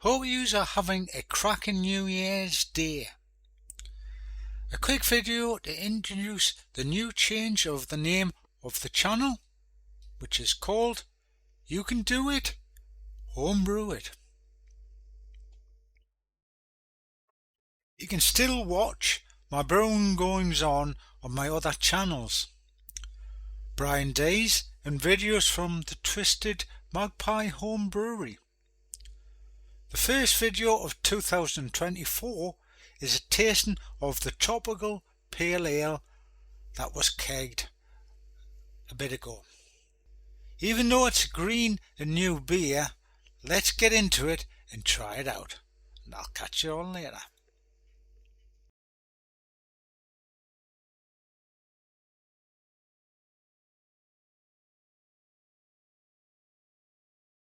Hope yous are having a cracking New Year's Day. A quick video to introduce the new change of the name of the channel, which is called You Can Do It, Homebrew It. You can still watch my brewing goings on my other channels, Brian Days and videos from the Twisted Magpie Home Brewery. The first video of 2024 is a tasting of the tropical pale ale that was kegged a bit ago. Even though it's a green and new beer, let's get into it and try it out, and I'll catch you all later.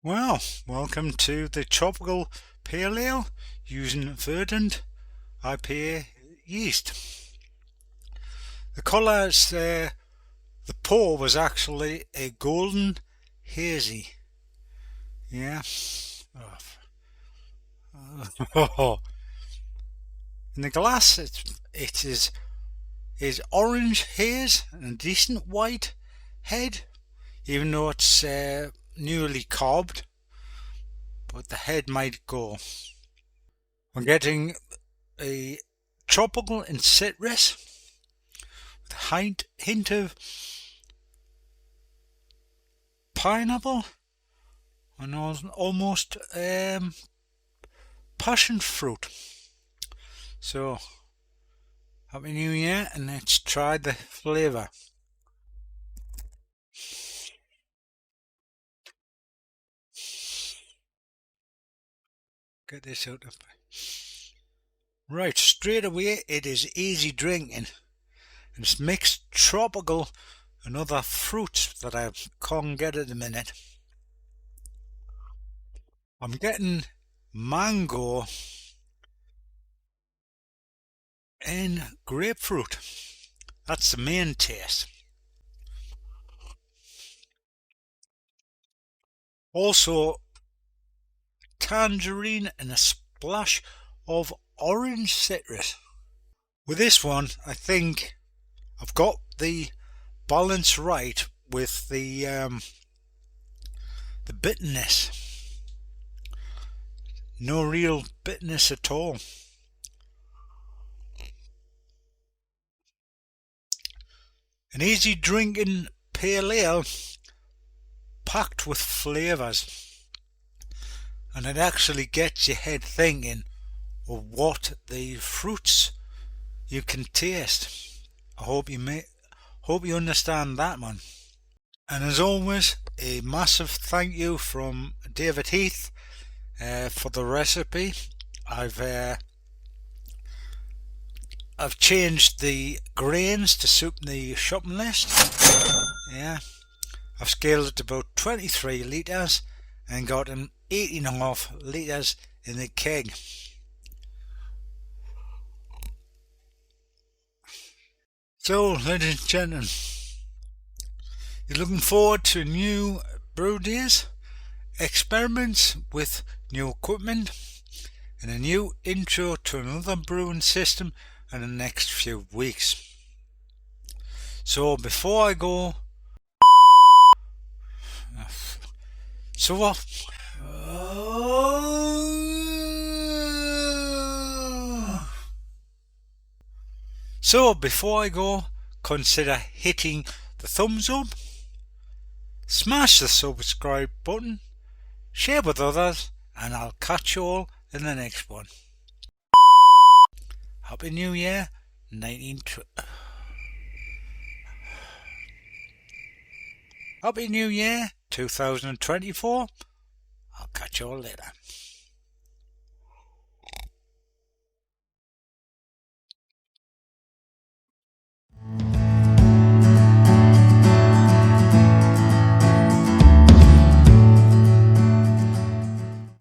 Well, welcome to the tropical pale ale using Verdant IPA yeast. The colours, the pour was actually a golden hazy. Yeah. Oh. In the glass, it is orange haze and a decent white head, even though it's newly cobbed, but the head might go. We're getting a tropical and citrus with a hint of pineapple and almost passion fruit. So happy New Year, and let's try the flavour. Get this out of right straight away. It is easy drinking, and it's mixed tropical and other fruits that I can't get at the minute. I'm getting mango and grapefruit. That's the main taste. Also tangerine and a splash of orange citrus. With this one, I think I've got the balance right with the bitterness. No real bitterness at all. An easy drinking pale ale packed with flavours. And it actually gets your head thinking of what the fruits you can taste. I hope you understand that one. And as always, a massive thank you from David Heath for the recipe. I've changed the grains to suit the shopping list. Yeah, I've scaled it to about 23 litres and got an 18.5 litres in the keg. So, ladies and gentlemen, you're looking forward to new brew days, experiments with new equipment, and a new intro to another brewing system in the next few weeks. So before I go, consider hitting the thumbs up, smash the subscribe button, share with others, and I'll catch you all in the next one. Happy New Year, Happy New Year 2024. I'll catch you all later.